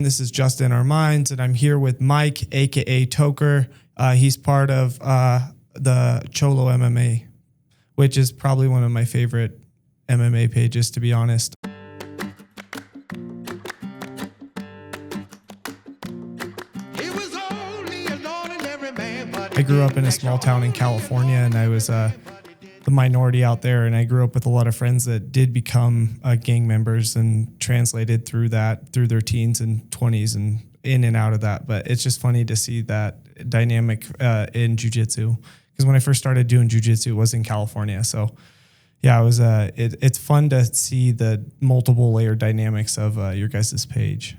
This is Just in Our Minds, and I'm here with Mike, aka Toker. He's part of the Cholo MMA, which is probably one of my favorite MMA pages, to be honest. I grew up in a small town in California, and I was the minority out there, and I grew up with a lot of friends that did become gang members and translated through their teens and 20s and in and out of that. But it's just funny to see that dynamic in jiu-jitsu, because when I first started doing jiu-jitsu, it was in California. So yeah, it was it's fun to see the multiple layer dynamics of your guys' page.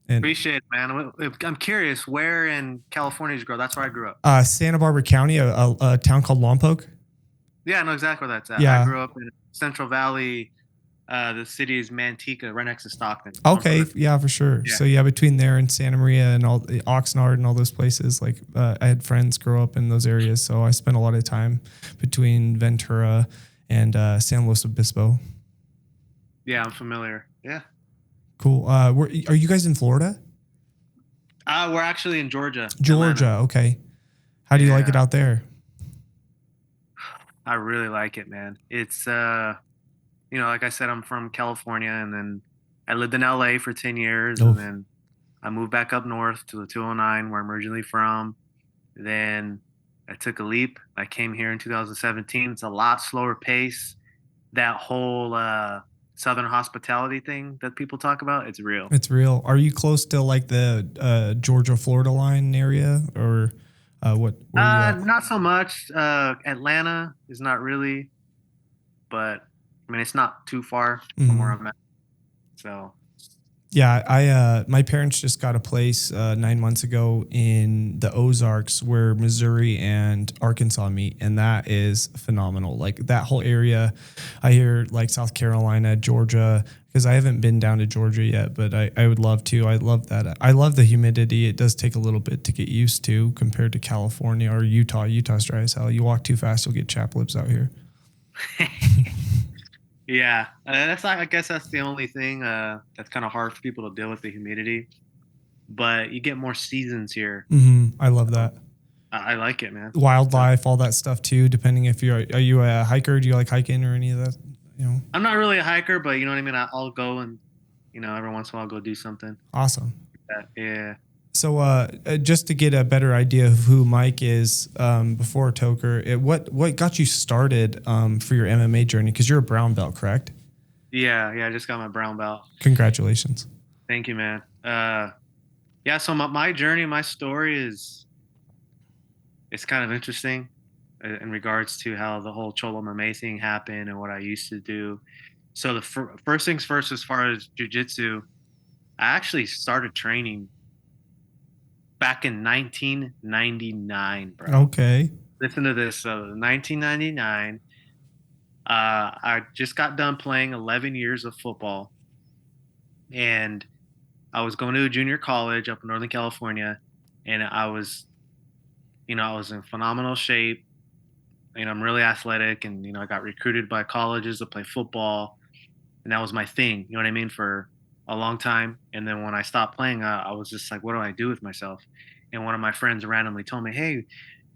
And appreciate it, man. I'm curious, where in California did you grow up? That's where I grew up. Santa Barbara County, a town called Lompoc. Yeah, I know exactly where that's at. Yeah. I grew up in Central Valley. The city is Manteca, right next to Stockton. Okay, yeah, for sure. Yeah. So yeah, between there and Santa Maria and all the Oxnard and all those places, like I had friends grow up in those areas, so I spent a lot of time between Ventura and San Luis Obispo. Yeah, I'm familiar. Yeah. Cool. Are you guys in Florida? We're actually in Georgia. Georgia, Atlanta. Okay. How do you like it out there? I really like it, man. It's like I said, I'm from California, and then I lived in LA for 10 years, and then I moved back up north to the 209, where I'm originally from. Then I took a leap. I came here in 2017. It's a lot slower pace. That whole Southern hospitality thing that people talk about, it's real. It's real. Are you close to like the Georgia-Florida line area, or what? Not so much. Atlanta is not really, but I mean, it's not too far from where I'm at. So. Yeah, my parents just got a place 9 months ago in the Ozarks where Missouri and Arkansas meet, and that is phenomenal. Like that whole area, I hear like South Carolina, Georgia, because I haven't been down to Georgia yet, but I would love to. I love that. I love the humidity. It does take a little bit to get used to compared to California or Utah. Utah's dry as hell. You walk too fast, you'll get chapped lips out here. Yeah, I guess that's the only thing that's kind of hard for people to deal with, the humidity. But you get more seasons here. I love that. I like it, man. Wildlife, all that stuff too. Depending if are you a hiker? Do you like hiking or any of that? You know, I'm not really a hiker, but you know what I mean. I'll go and every once in a while I'll go do something. Awesome. Yeah. So just to get a better idea of who Mike is before Toker, what got you started for your MMA journey? Because you're a brown belt, correct? Yeah, I just got my brown belt. Congratulations. Thank you, man. Yeah, so my journey, my story it's kind of interesting in regards to how the whole Cholo MMA thing happened and what I used to do. So the first things first, as far as jiu-jitsu, I actually started training back in 1999, bro. Okay. Listen to this. So 1999, I just got done playing 11 years of football, and I was going to a junior college up in Northern California, and I was in phenomenal shape. I'm really athletic, and I got recruited by colleges to play football, and that was my thing. You know what I mean? For a long time. And then when I stopped playing, I was just like, what do I do with myself? And one of my friends randomly told me, hey,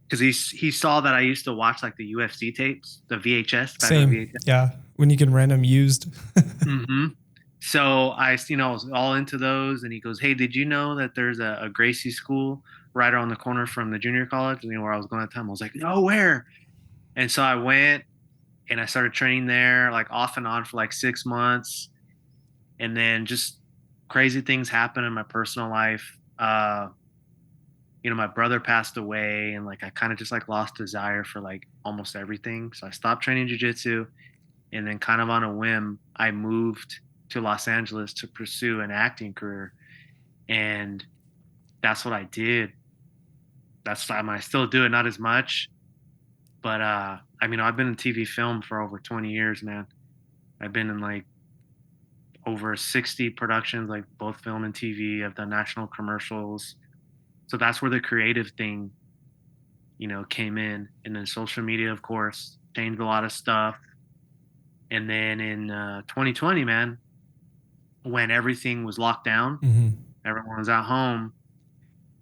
because he saw that I used to watch like the UFC tapes, the VHS. Same. VHS. Yeah. When you can rent them used. So I was all into those. And he goes, hey, did you know that there's a Gracie school right around the corner from the junior college, where I was going at the time? I was like, no, where? And so I went and I started training there, like off and on for like 6 months. And then just crazy things happen in my personal life. My brother passed away, and like I kind of just like lost desire for like almost everything. So I stopped training jiu-jitsu, and then kind of on a whim, I moved to Los Angeles to pursue an acting career. And that's what I did. I still do it, not as much. But I've been in TV film for over 20 years, man. I've been in like over 60 productions, like both film and TV. I've done national commercials. So that's where the creative thing, came in. And then social media, of course, changed a lot of stuff. And then in 2020, man, when everything was locked down, Mm-hmm. everyone was at home.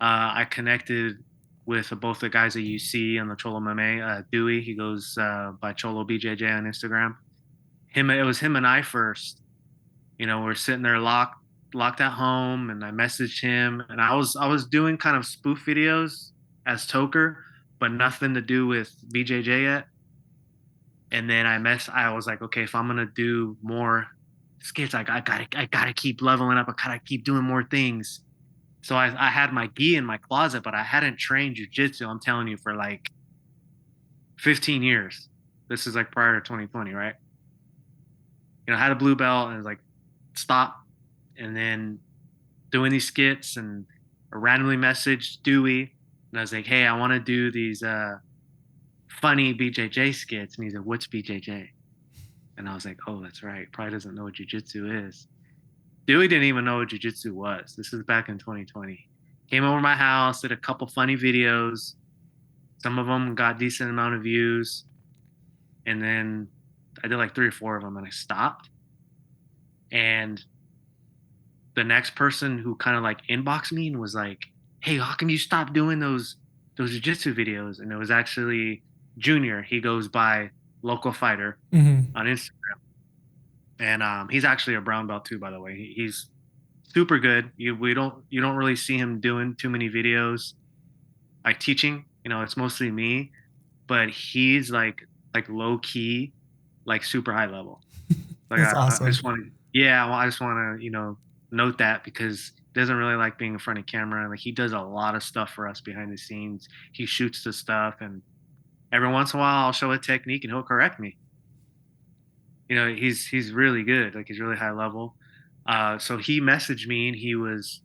I connected with both the guys that you see on the Cholo MMA. Dewey, he goes by Cholo BJJ on Instagram. It was him and I first. We're sitting there locked at home, and I messaged him, and I was doing kind of spoof videos as Toker, but nothing to do with BJJ yet. And then I was like, okay, if I'm gonna do more skits, I gotta keep leveling up. I gotta keep doing more things. So I had my gi in my closet, but I hadn't trained jujitsu. I'm telling you, for like 15 years. This is like prior to 2020, right? I had a blue belt and it was like stop, and then doing these skits, and I randomly messaged Dewey and I was like, hey, I want to do these funny BJJ skits, and he's like, what's BJJ? And I was like, oh, that's right. Probably doesn't know what jujitsu is. Dewey didn't even know what jujitsu was. This is back in 2020. Came over to my house, did a couple funny videos. Some of them got decent amount of views, and then I did like 3 or 4 of them, and I stopped. And the next person who kind of like inboxed me and was like, "Hey, how come you stop doing those jiu-jitsu videos?" And it was actually Junior. He goes by Local Fighter Mm-hmm. on Instagram, and he's actually a brown belt too, by the way. He's super good. You don't really see him doing too many videos like teaching. It's mostly me, but he's like low key, like super high level. Like That's I awesome. just want to, yeah, well, I just want to, note that because he doesn't really like being in front of camera. Like he does a lot of stuff for us behind the scenes. He shoots the stuff, and every once in a while I'll show a technique and he'll correct me. He's really good. Like he's really high level. So he messaged me and he was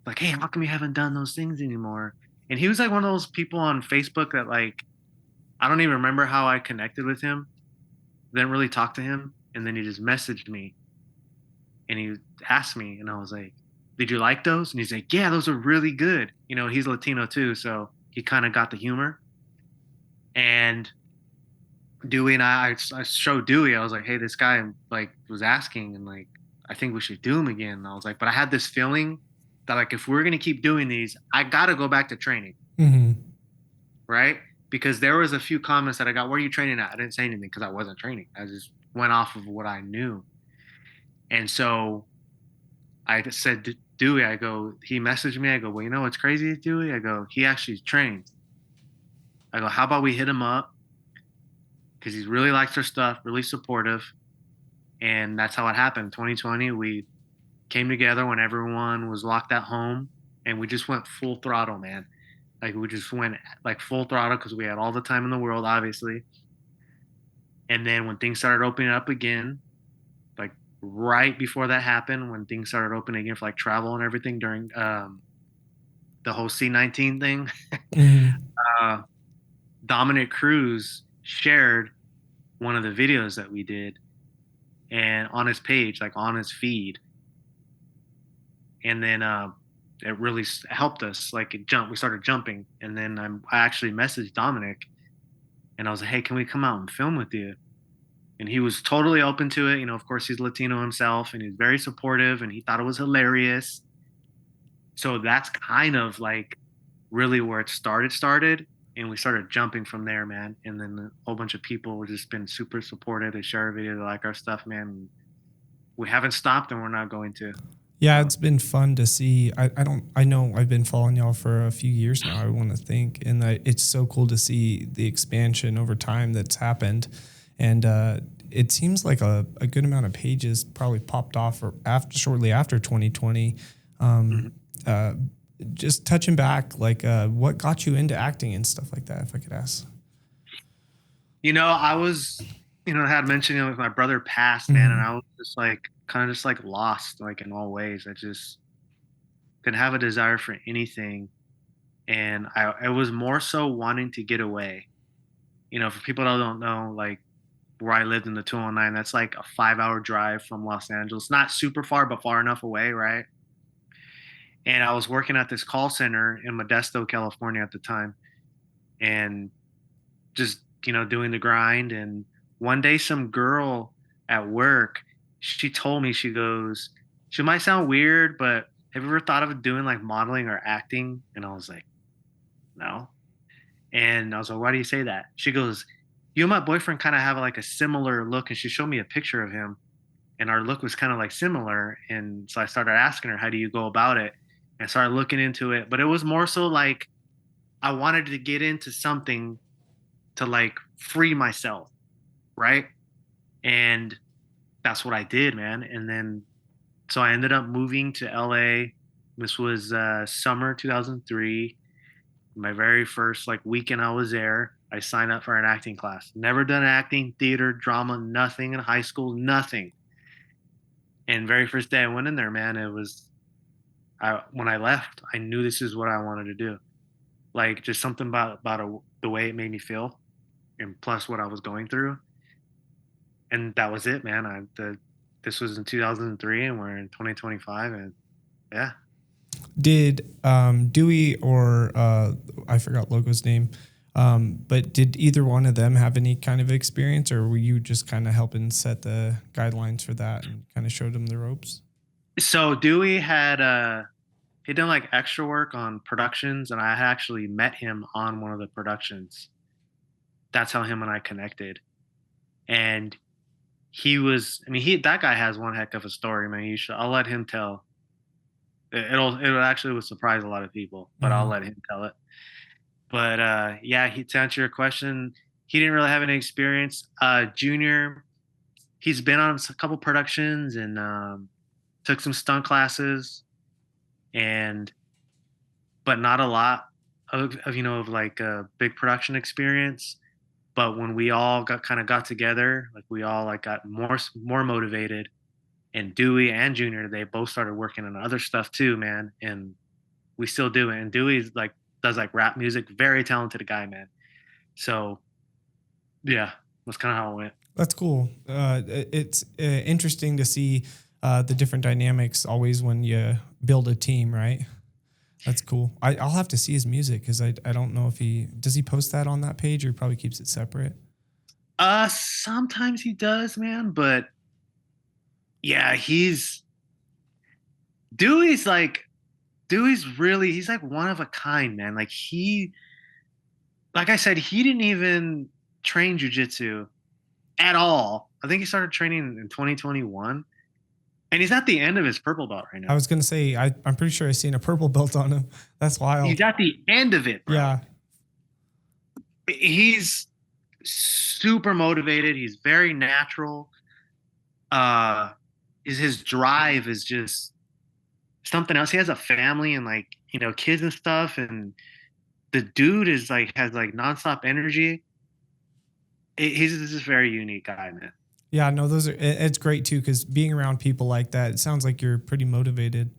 like, "Hey, how come you haven't done those things anymore?" And he was like one of those people on Facebook that like I don't even remember how I connected with him. Didn't really talk to him, and then he just messaged me and he asked me, and I was like, "Did you like those?" And he's like, "Yeah, those are really good." He's Latino too, so he kind of got the humor. And Dewey and I showed Dewey. I was like, "Hey, this guy like was asking, and like I think we should do them again." And I was like, "But I had this feeling that like if we're gonna keep doing these, I gotta go back to training, Mm-hmm. right?" Because there was a few comments that I got, "Where are you training at?" I didn't say anything because I wasn't training. I just went off of what I knew. And so I just said to Dewey, I go, he messaged me. I go, well, what's crazy, Dewey? I go, he actually trains. I go, how about we hit him up because he really likes our stuff, really supportive, and that's how it happened. 2020, we came together when everyone was locked at home, and we just went full throttle, man. Like we just went like full throttle because we had all the time in the world, obviously. And then when things started opening up again, like right before that happened, when things started opening again for like travel and everything during the whole C-19 thing, Mm-hmm. uh, Dominic Cruz shared one of the videos that we did and on his page, like on his feed. And then it really helped us. Like we started jumping. And then I actually messaged Dominic and I was like, hey, can we come out and film with you? And he was totally open to it. Of course, he's Latino himself and he's very supportive and he thought it was hilarious. So that's kind of like really where it started, and we started jumping from there, man. And then a whole bunch of people were just been super supportive. They share our video, they like our stuff, man. We haven't stopped and we're not going to. Yeah, So it's been fun to see. I know I've been following y'all for a few years now. I want to think, and it's so cool to see the expansion over time that's happened, and it seems like a good amount of pages probably popped off or after shortly after 2020. Um, mhm. uh, just touching back, like what got you into acting and stuff like that, if I could ask. I was, I had mentioned, like my brother passed, man, and Mm-hmm. I was just like kind of just like lost, like in all ways. I just didn't have a desire for anything. And I was more so wanting to get away. For people that don't know, like where I lived in the 209, that's like a 5 hour drive from Los Angeles. Not super far, but far enough away, right? And I was working at this call center in Modesto, California at the time, and just, doing the grind. And one day, some girl at work, she told me, she goes, she might sound weird, but have you ever thought of doing like modeling or acting? And I was like, no. And I was like, why do you say that? She goes, you and my boyfriend kind of have like a similar look. And she showed me a picture of him, and our look was kind of like similar. And so I started asking her, how do you go about it? And started looking into it. But it was more so like I wanted to get into something to like free myself, right? And that's what I did, man. And then so I ended up moving to LA. This was summer 2003. My very first like weekend I was there, I signed up for an acting class. Never done acting, theater, drama, nothing in high school, nothing. And very first day I went in there, man, it was when I left, I knew this is what I wanted to do. Like just something the way it made me feel, and plus what I was going through, and that was it, man. This was in 2003, and we're in 2025, and yeah. Did Dewey or I forgot Logo's name, but did either one of them have any kind of experience, or were you just kind of helping set the guidelines for that and kind of showed them the ropes? So Dewey had he'd done like extra work on productions, and I had actually met him on one of the productions. That's how him and I connected. And he was, I mean, he that guy has one heck of a story, man. I'll let him tell. It'll actually would surprise a lot of people, but I'll Mm-hmm. let him tell it. But yeah, to answer your question, he didn't really have any experience. Junior, he's been on a couple productions and took some stunt classes, and but not a lot of of like a big production experience. But when we all got together, like we all like got more motivated. And Dewey and Junior, they both started working on other stuff too, man. And we still do it. And Dewey's like does like rap music, very talented guy, man. So yeah, that's kind of how it went. That's cool. It's interesting to see the different dynamics always when you build a team, right? That's cool. I'll have to see his music because I don't know if he post that on that page, or he probably keeps it separate. Sometimes he does, man, but yeah, Dewey's like he's like one of a kind, man. Like I said, he didn't even train jujitsu at all. I think he started training in 2021, and he's at the end of his purple belt right I now. was gonna say I'm pretty sure I seen a purple belt on him. That's He's wild. at the end of it, bro. Yeah, He's super motivated. He's very natural. Uh, is his drive is just something else. He has a family and like kids and stuff, and the dude is like has like nonstop energy. He's just a very unique guy, man. yeah. No, it's great too because being around people like that, it sounds like you're pretty motivated,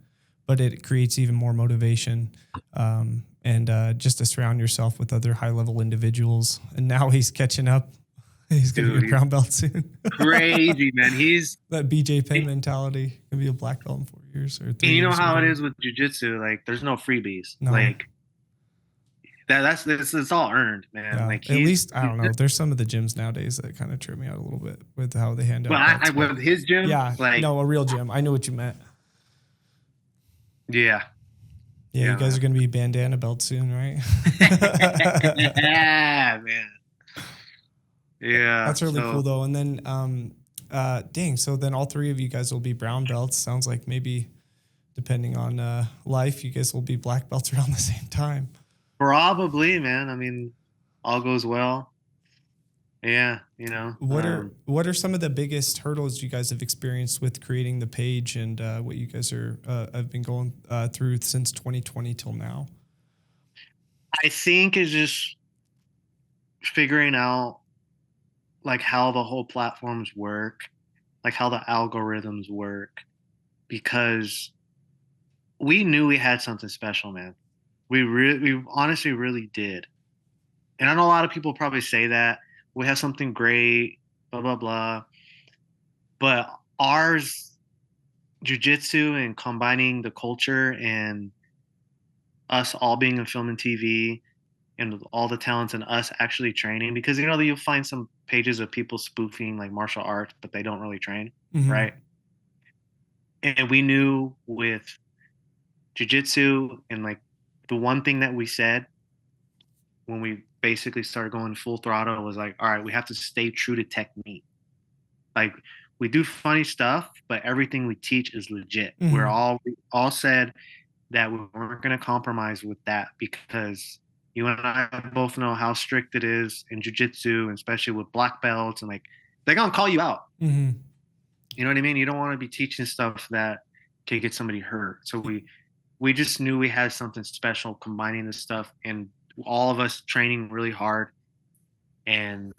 but it creates even more motivation. And just to surround yourself with other high level individuals. And now he's catching up. He's gonna be a Dude, he's brown belt soon. crazy, man. He's That BJ Penn mentality. Gonna be a black belt in 4 years or and 3 years or how it whatever. is with jujitsu. Like, there's no freebies. No, Like that's it's all earned, man. yeah. Like At least I he's don't know. There's some of the gyms nowadays that kind of trip me out a little bit with how they hand but out belts. I But with his gym, yeah, like no, a real gym. I knew what you meant. yeah, Yeah, you yeah, guys man. are gonna be bandana belts soon, right? Yeah, man. Yeah. That's really cool So though. And then, dang. So then all three of you guys will be brown belts. Sounds like maybe depending on life, you guys will be black belts around the same time. probably, man. I mean, all goes well. Yeah, What are some of the biggest hurdles you guys have experienced with creating the page and what you guys are have been going through since 2020 till now? I think is just figuring out like how the whole platforms work, like how the algorithms work, because we knew we had something special, man. We honestly really did. And I know a lot of people probably say that we have something great, blah blah blah. But ours, jujitsu and combining the culture and us all being in film and TV and all the talents and us actually training, because you'll find some pages of people spoofing like martial arts, but they don't really train, Mm-hmm. right? And we knew with jujitsu and like the one thing that we said when we basically started going full throttle was like, all right, we have to stay true to technique. Like we do funny stuff, but everything we teach is legit. Hmm. We all said that we weren't going to compromise with that because you and I both know how strict it is in jujitsu, and especially with black belts, and like they're gonna call you out. Hmm. You know what I mean? You don't want to be teaching stuff that could get somebody hurt. So we just knew we had something special combining this stuff, and all of us training really hard, and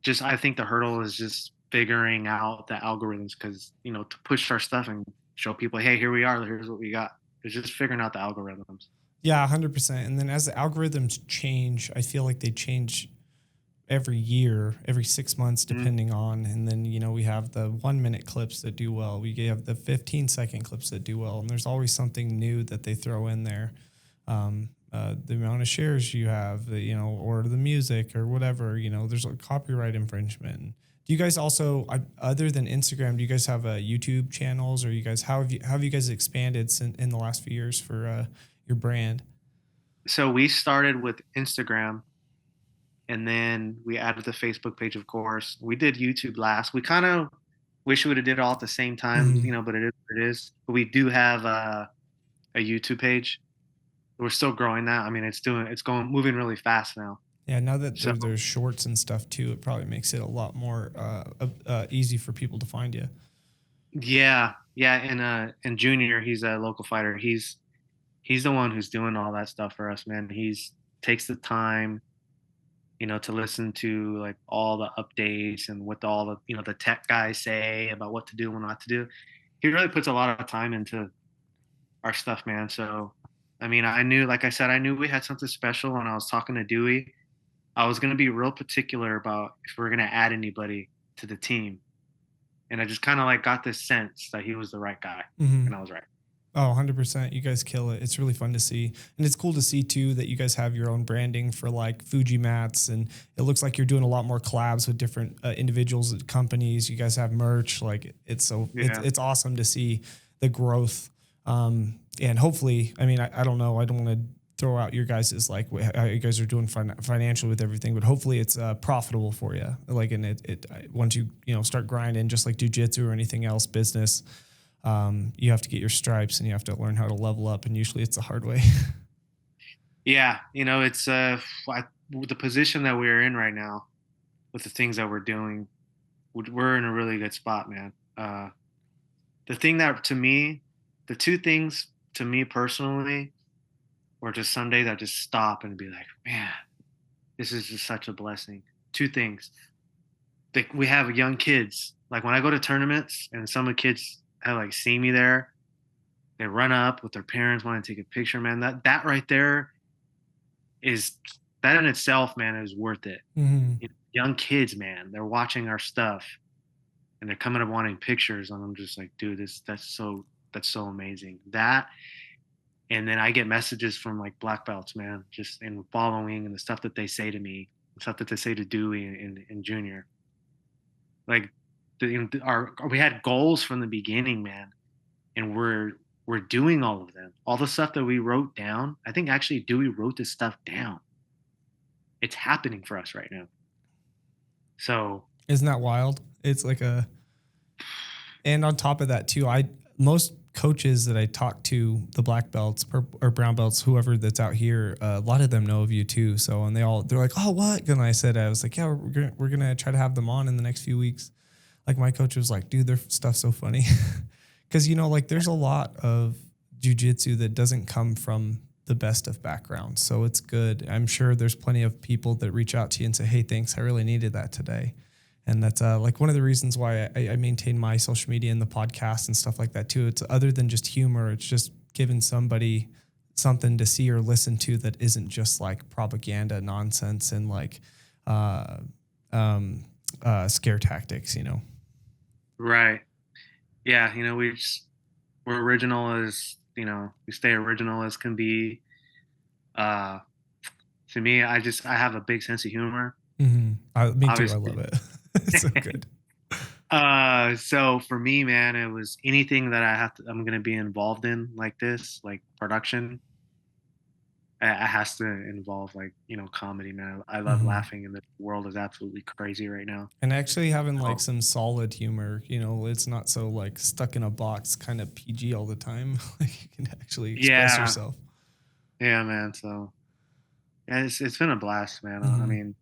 just I think the hurdle is just figuring out the algorithms because to push our stuff and show people, hey, here we are, here's what we got. It's just figuring out the algorithms. Yeah, 100%. And then as the algorithms change, I feel like they change every year, every 6 months, Mm-hmm. depending on. And then, we have the 1 minute clips that do well. We have the 15-second clips that do well. And there's always something new that they throw in there. The amount of shares you have, or the music or whatever, there's a copyright infringement. Do you guys also, other than Instagram, do you guys have YouTube channels, or how have you guys expanded in the last few years for your brand? So we started with Instagram, and then we added the Facebook page, of course. We did YouTube last. We kind of wish we would have did it all at the same time, Mhm. but it is what it is. But we do have a YouTube page. We're still growing that. I mean, it's going moving really fast now. Yeah, now that So there's shorts and stuff too, it probably makes it a lot more easy for people to find you. yeah, yeah, and Junior, he's a local fighter. He's the one who's doing all that stuff for us, man. He's takes the time, to listen to like all the updates and what all the the tech guys say about what to do and not to do. He really puts a lot of time into our stuff, man. So, I mean, I knew, like I said, I knew we had something special when I was talking to Dewey. I was gonna be real particular about if we are gonna add anybody to the team, and I just kind of like got this sense that he was the right guy, Hmm. and I was right. Oh, 100%. You guys kill it. It's really fun to see. And it's cool to see too that you guys have your own branding for like Fuji mats. And it looks like you're doing a lot more collabs with different individuals and companies. You guys have merch. Like Yeah. it's awesome to see the growth. And hopefully, I mean, I don't know. I don't want to throw out your guys' like how you guys are doing financially with everything, but hopefully it's profitable for you. Like, and once you start grinding, just like jujitsu or anything else, business, you have to get your stripes and you have to learn how to level up. And usually it's the hard way. Yeah, it's the position that we're in right now with the things that we're doing. We're in a really good spot, man. The thing that to me, the two things to me personally, were just some days I just stop and be like, man, this is just such a blessing. Two things. We have young kids. Like when I go to tournaments and some of the kids have like seen me there, they run up with their parents, want to take a picture, man. That right there is that in itself, man, is worth it. Hmm. Young kids, man, they're watching our stuff and they're coming up wanting pictures, and I'm just like, dude, that's so amazing. That, and then I get messages from like black belts, man, just in following and the stuff that they say to me, the stuff that they say to Dewey and Junior. Like we had goals from the beginning, man, and we're doing all of them. All the stuff that we wrote down. I think actually Dewey wrote this stuff down. It's happening for us right now. So Isn't that wild? It's like and on top of that too, most coaches that I talk to, the black belts or brown belts, whoever that's out here, a lot of them know of you too. So, and they're like, oh, what? And I was like, yeah, we're gonna try to have them on in the next few weeks. Like my coach was like, dude, their stuff's so funny. Cause like there's a lot of jujitsu that doesn't come from the best of backgrounds. So it's good. I'm sure there's plenty of people that reach out to you and say, hey, thanks. I really needed that today. And that's like one of the reasons why I maintain my social media and the podcast and stuff like that too. It's other than just humor. It's just giving somebody something to see or listen to that isn't just like propaganda nonsense and like uh, scare tactics. right, yeah, we're original as we stay original as can be. Uh, to me, I have a big sense of humor. Mm-hmm. Me too. I Obviously, love it. It's so good. So for me, man, it was anything that I'm gonna be involved in like this, like production. It has to involve like, comedy, man. I love Hmm. laughing, and the world is absolutely crazy right now. And actually having like So some solid humor, it's not so like stuck in a box, kind of PG all the time. Like you can actually express yeah, yourself. yeah, man. So yeah, it's been a blast, man. I Hmm. mean,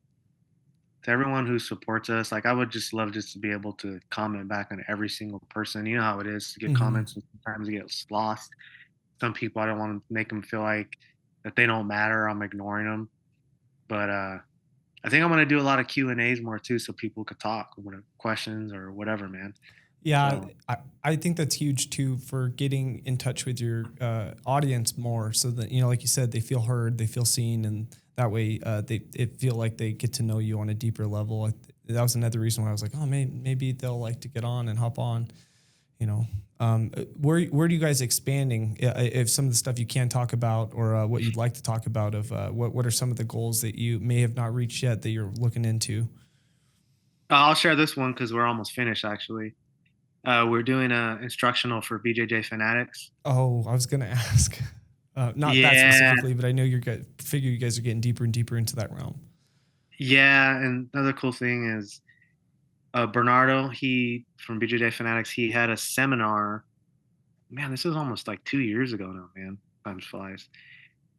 to everyone who supports us, like I would just love just to be able to comment back on every single person. You know how it is to get Hmm. comments and sometimes it gets lost. Some people I don't want to make them feel like that they don't matter. I'm ignoring them, but I think I'm gonna do a lot of Q&As more too, so people could talk, questions or whatever, man. Yeah, So I think that's huge too for getting in touch with your audience more, so that like you said, they feel heard, they feel seen, and that way they feel like they get to know you on a deeper level. That was another reason why I was like, oh, maybe they'll like to get on and hop on. You know, where do you guys expanding? If some of the stuff you can talk about, or what you'd like to talk about, of what are some of the goals that you may have not reached yet that you're looking into? I'll share this one because we're almost finished actually. We're doing a instructional for BJJ fanatics. Oh, I was gonna ask. Not that Yeah, specifically, but I know figure you guys are getting deeper and deeper into that realm. yeah, and another cool thing is Bernardo, he from BJJ Fanatics, he had a seminar. Man, this is almost like 2 years ago now, man. Time flies.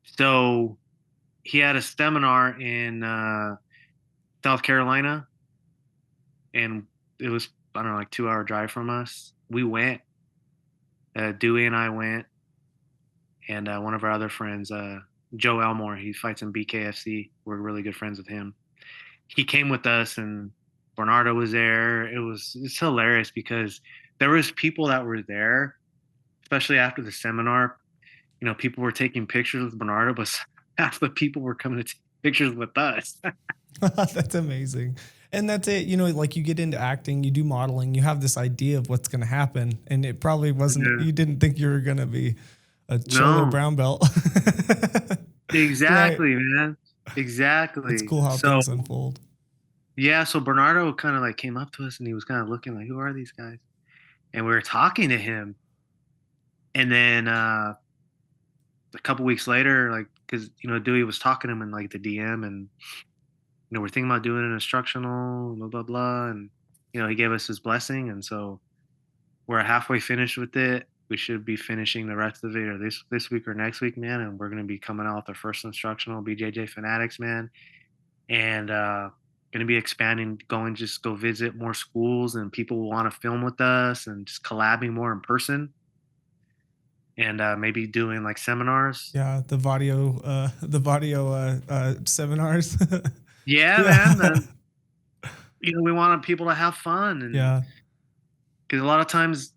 So he had a seminar in South Carolina, and it was, I don't know, like 2 hour drive from us. We went. Dewey and I went, and one of our other friends, Joe Elmore, he fights in BKFC. We're really good friends with him. He came with us, and Bernardo was there. It's hilarious because there was people that were there, especially after the seminar. People were taking pictures with Bernardo, but half the people were coming to take pictures with us. That's amazing. And that's it. Like you get into acting, you do modeling, you have this idea of what's going to happen. And it probably wasn't, Yeah. you didn't think you were going to be a Cholo No, brown belt. Right. exactly, man. It's Exactly. cool how So, things unfold. yeah, so Bernardo kind of like came up to us and he was kind of looking like, who are these guys? And we were talking to him. And then a couple weeks later, like, because, Dewey was talking to him in like the DM, and, we're thinking about doing an instructional, blah, blah, blah. And, he gave us his blessing. And so we're halfway finished with it. We should be finishing the rest of it or this week or next week, man. And we're gonna be coming out with our first instructional BJJ Fanatics, man. And gonna be expanding, just go visit more schools, and people will want to film with us and just collabing more in person, and maybe doing like seminars. Yeah. The Vadio seminars. Yeah, man. Yeah. We want people to have fun, and Yeah. because a lot of times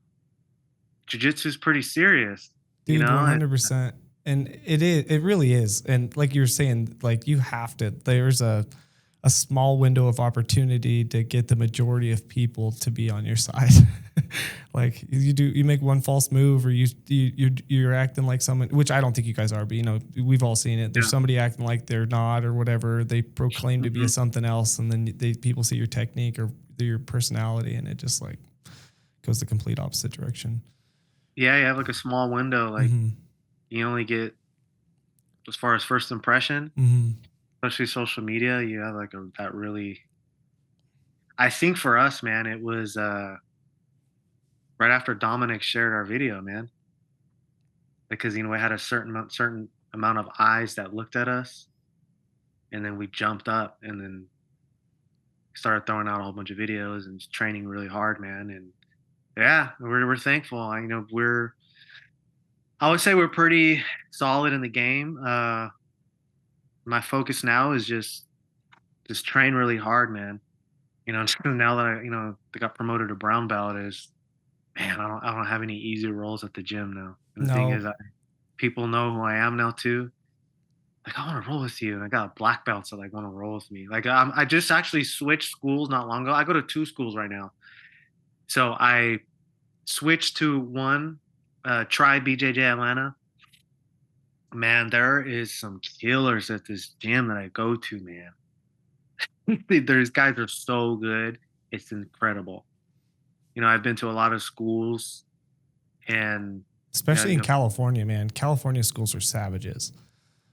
jujitsu is pretty serious, Dude, and 100%. And it really is. And like you were saying, like you have to, there's a small window of opportunity to get the majority of people to be on your side. Like you make one false move, or you're acting like someone, which I don't think you guys are, but we've all seen it. There's yeah. somebody acting like they're not, or whatever. They proclaim to be a Hmm. something else. And then people see your technique or your personality, and it just like goes the complete opposite direction. Yeah, you have like a small window, like Hmm. you only get, as far as first impression, Hmm. especially social media, you have like that really. I think for us, man, it was right after Dominic shared our video, man, because we had a certain amount of eyes that looked at us, and then we jumped up and then started throwing out a whole bunch of videos and just training really hard, man. And yeah, we're thankful. I would say we're pretty solid in the game. My focus now is just train really hard, man. Now that I got promoted to brown belt, is, man, I don't have any easy roles at the gym now. And the thing No. is, people know who I am now too. Like, I want to roll with you, and I got black belts that like want to roll with me. Like, I just actually switched schools not long ago. I go to two schools right now, so I switched to one, try BJJ Atlanta. Man, there is some killers at this gym that I go to, man. There's guys are so good, it's incredible. I've been to a lot of schools, and yeah, Especially in California, man. California schools are savages.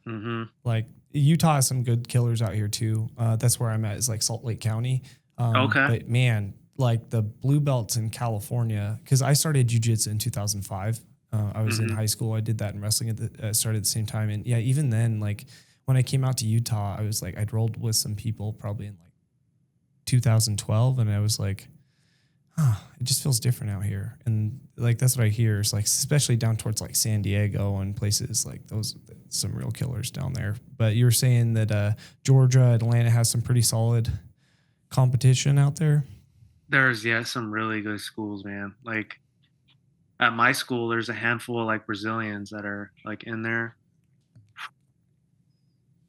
mm-hmm. Like Utah has some good killers out here too. That's where I'm at, is like Salt Lake County. Okay. But man, like the blue belts in California, because I started jujitsu in 2005. I was in Mm-hmm. high school. I did that, and wrestling started at the same time. And yeah, even then, like when I came out to Utah, I was like, I'd rolled with some people probably in like 2012, and I was like, it just feels different out here. And like that's what I hear is like, especially down towards like San Diego and places like those, some real killers down there. But you were saying that Georgia, Atlanta has some pretty solid competition out there. There's some really good schools, man. Like at my school, there's a handful of like Brazilians that are like in there.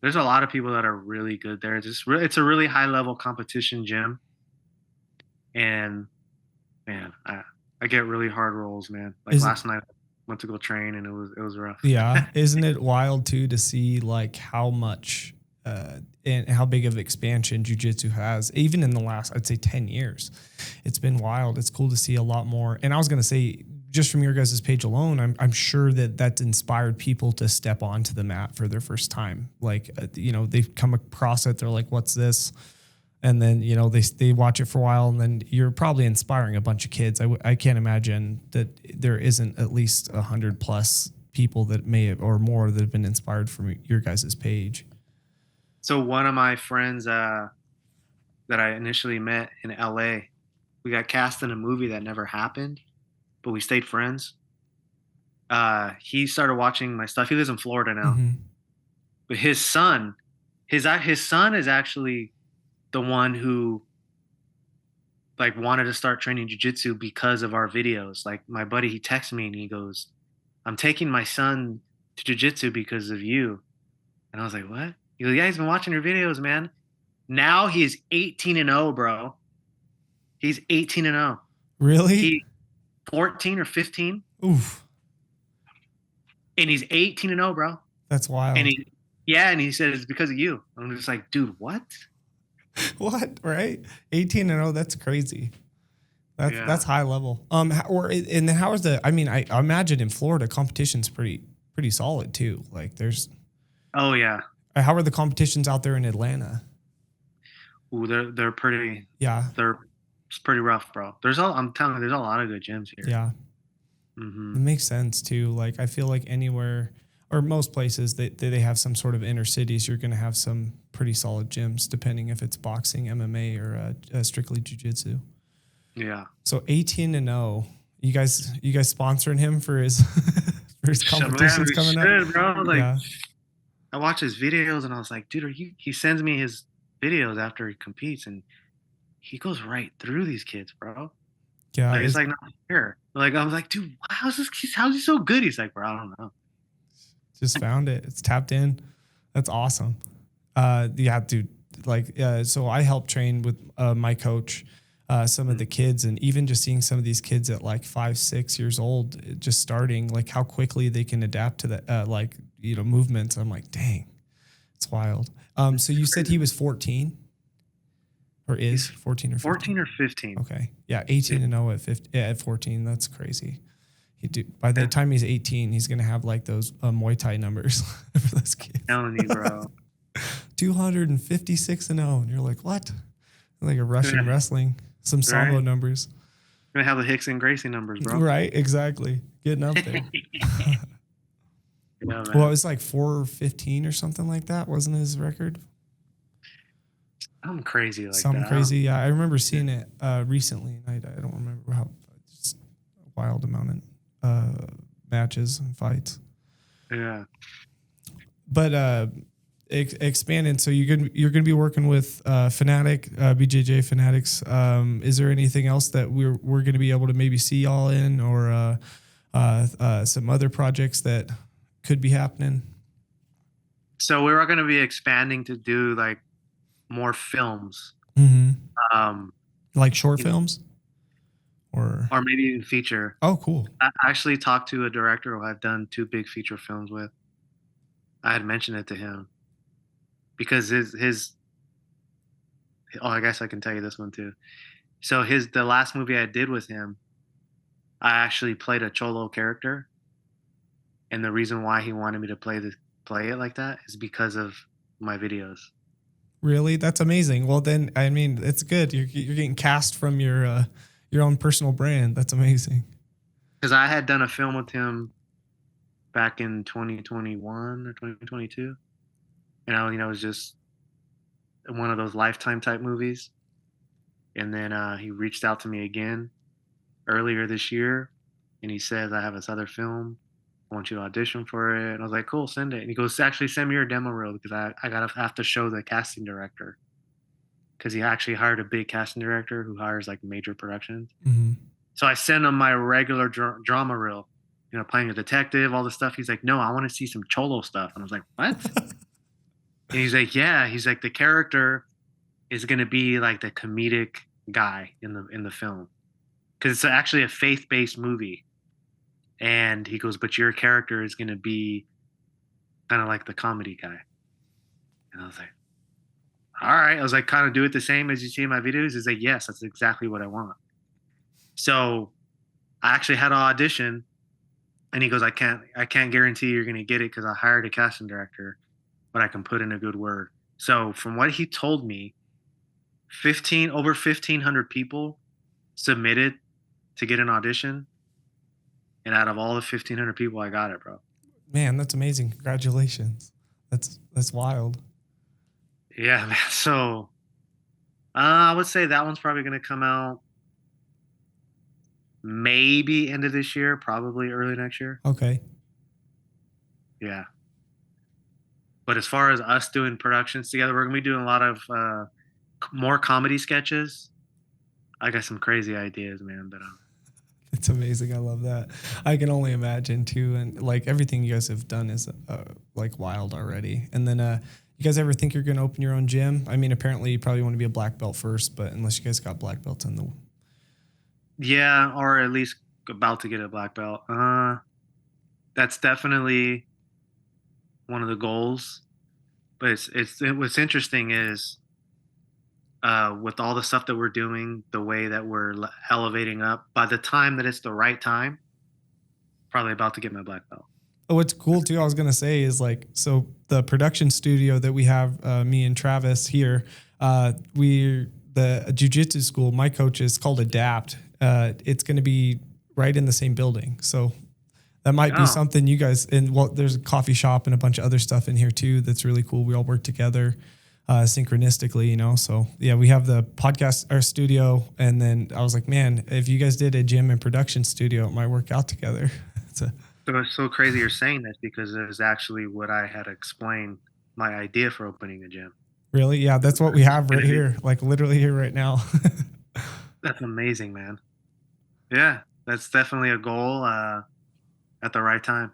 There's a lot of people that are really good there. It's a really high level competition gym, and man, I get really hard rolls, man. Like Is it, last night, I went to go train, and it was rough. yeah. Isn't it wild too to see like how much and how big of expansion jujitsu has, even in the last, I'd say 10 years. It's been wild. It's cool to see a lot more. And I was going to say, just from your guys' page alone, I'm sure that that's inspired people to step onto the mat for their first time. Like, they've come across it. They're like, what's this? And then, they watch it for a while, and then you're probably inspiring a bunch of kids. I can't imagine that there isn't at least 100 plus people that may have, or more, that have been inspired from your guys' page. So one of my friends that I initially met in LA, we got cast in a movie that never happened, but we stayed friends. He started watching my stuff. He lives in Florida now, Mm-hmm. but his son is actually the one who like wanted to start training jujitsu because of our videos. Like my buddy, he texts me and he goes, "I'm taking my son to jujitsu because of you." And I was like, "What?" He goes, "Yeah, he's been watching your videos, man." Now he's 18-0, bro. He's 18-0. Really? He 14 or 15, Oof. and he's 18-0, bro. That's And wild. he said it's because of you. I'm just like, dude, what? What? Right? 18-0. That's crazy. Yeah. That's high level. And then how is I mean, I imagine in Florida competition's pretty solid too. Like Oh yeah. how are the competitions out there in Atlanta? Ooh, they're pretty. Yeah. They're It's pretty rough, bro. I'm telling you, there's a lot of good gyms here. Yeah. Hmm. It makes sense too. Like I feel like anywhere or most places that they have some sort of inner cities, you're going to have some pretty solid gyms, depending if it's boxing, MMA, or strictly jujitsu. Yeah. So 18-0. You guys sponsoring him for his for his So, man, competitions we coming up? should, bro. Like, Yeah. I watch his videos, and I was like, dude, he sends me his videos after he competes, and he goes right through these kids, bro. Yeah. Like, it's like not fair. Like, I was like, dude, how's he so good? He's like, bro, I don't know. Just found it. It's tapped in. That's awesome. Yeah, dude. Like, so I helped train with my coach, some of the kids, and even just seeing some of these kids at like 5, 6 years old, just starting, like how quickly they can adapt to the movements. I'm like, dang, it's wild. So you said he was 14, or is He's 14 or 15? 14 or 15. Okay, yeah, 18-0 at 50, yeah, at 14. That's crazy. By the Yeah. time he's 18, he's gonna have like those Muay Thai numbers for those kids. Telling you, bro. 256-0, and you're like, what? Like a Russian Yeah. wrestling, some sambo Right? numbers, Gonna have the Hicks and Gracie numbers, bro. right? Exactly, getting up there. Yeah, Well, it man. was like 415 or something like that, wasn't his record? I'm crazy like Something that. I don't, crazy. Yeah, I remember seeing it recently, and I don't remember how. Just a wild amount of matches and fights. yeah. But expanding, so you're gonna be working with Fanatic, BJJ Fanatics. Is there anything else that we're gonna be able to maybe see y'all in, or some other projects that could be happening? So we are gonna be expanding to do like more films. Mm-hmm. Um, Like short you know, films, or or maybe even feature. oh, cool. I actually talked to a director who I've done 2 big feature films with. I had mentioned it to him because his oh, I guess I can tell you this one too. So the last movie I did with him, I actually played a Cholo character, and the reason why he wanted me to play it like that is because of my videos. Really? That's amazing. Well, then, I mean, it's good. You're getting cast from your own personal brand. That's amazing. Because I had done a film with him back in 2021 or 2022, and it was just one of those lifetime type movies. And then he reached out to me again earlier this year, and he says, "I have this other film. I want you to audition for it." And I was like, "Cool, send it." And he goes, "Actually, send me your demo reel because I gotta have to show the casting director because he actually hired a big casting director who hires like major productions." Hmm. So I sent him my regular drama reel, playing a detective, all this stuff. He's like, "No, I want to see some Cholo stuff." And I was like, "What?" And he's like, "Yeah." He's like, "The character is gonna be like the comedic guy in the film because it's actually a faith based movie." And he goes, "But your character is gonna be kind of like the comedy guy." And I was like, "All right." I was like, "Kind of do it the same as you see in my videos." He's like, "Yes, that's exactly what I want." So I actually had an audition, and he goes, I can't guarantee you're gonna get it because I hired a casting director, but I can put in a good word." So from what he told me, 1,500 people submitted to get an audition, and out of all the 1,500 people, I got it, bro. Man, that's amazing. Congratulations. That's wild. Yeah, man. So I would say that one's probably gonna come out maybe end of this year, probably early next year. Okay. Yeah. But as far as us doing productions together, we're gonna be doing a lot of more comedy sketches. I got some crazy ideas, man. But It's amazing. I love that. I can only imagine too. And like everything you guys have done is like wild already. And then, you guys ever think you're going to open your own gym? I mean, apparently you probably want to be a black belt first, but unless you guys got black belts in the, yeah, or at least about to get a black belt. That's definitely one of the goals. But what's interesting is with all the stuff that we're doing, the way that we're elevating up. By the time that it's the right time, probably about to get my black belt. oh, what's cool too, I was going to say is like, so the production studio that we have, me and Travis here, the jujitsu school, my coach is called Adapt. It's going to be right in the same building. So that might be Oh, something you guys, and well, there's a coffee shop and a bunch of other stuff in here too. That's really cool. We all work together, synchronistically, So yeah, we have the podcast, our studio. And then I was like, man, if you guys did a gym and production studio, it might work out together. so it's so crazy you're saying this because it was actually what I had explained my idea for opening a gym. Really? Yeah. That's what we have right Gonna be- here. Like literally here right now. That's amazing, man. Yeah, that's definitely a goal at the right time.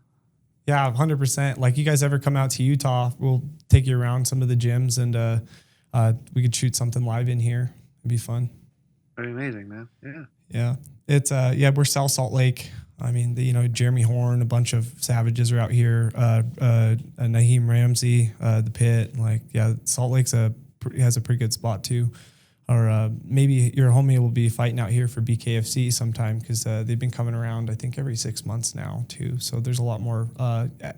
Yeah. 100%. Like you guys ever come out to Utah, we'll take you around some of the gyms and, we could shoot something live in here. It'd be fun. Pretty amazing, man. Yeah. Yeah. It's yeah, we're South Salt Lake. I mean, Jeremy Horn, a bunch of savages are out here. Naheem Ramsey, the Pit. Like, yeah, Salt Lake's has a pretty good spot too. Or maybe your homie will be fighting out here for BKFC sometime because they've been coming around, I think, every 6 months now too. So there's a lot more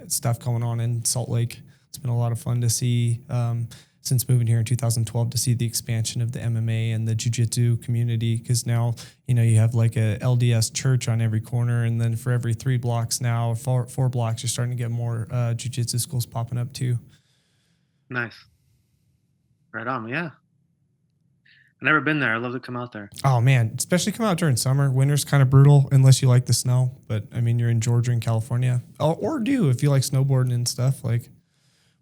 stuff going on in Salt Lake. It's been a lot of fun to see. Since moving here in 2012 to see the expansion of the MMA and the jiu-jitsu community. Cause now, you have like a LDS church on every corner. And then for every 3 blocks now, four blocks, you're starting to get more jiu-jitsu schools popping up too. Nice. Right on. Yeah. I've never been there. I'd love to come out there. Oh man, especially come out during summer. Winter's kind of brutal unless you like the snow. But I mean, you're in Georgia and California, or do if you like snowboarding and stuff like.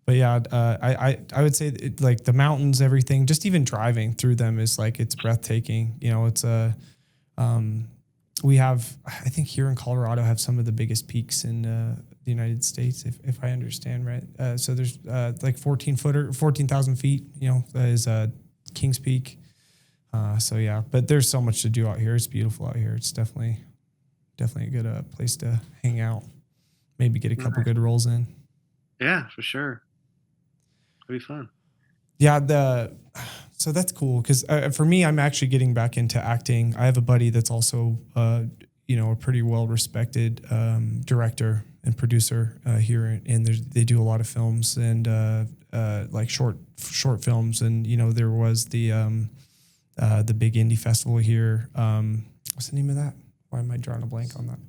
But yeah, I would say like the mountains, everything, just even driving through them is like, it's breathtaking. It's we have, I think here in Colorado have some of the biggest peaks in the United States, if I understand right. So there's like 14,000 feet, is Kings Peak. So yeah, but there's so much to do out here. It's beautiful out here. It's definitely a good place to hang out. Maybe get a couple good rolls in. Yeah, for sure. It'll be fun. Yeah, So that's cool because for me, I'm actually getting back into acting. I have a buddy that's also, a pretty well respected director and producer here, and they do a lot of films and like short films. And there was the big indie festival here. What's the name of that? Why am I drawing a blank on that?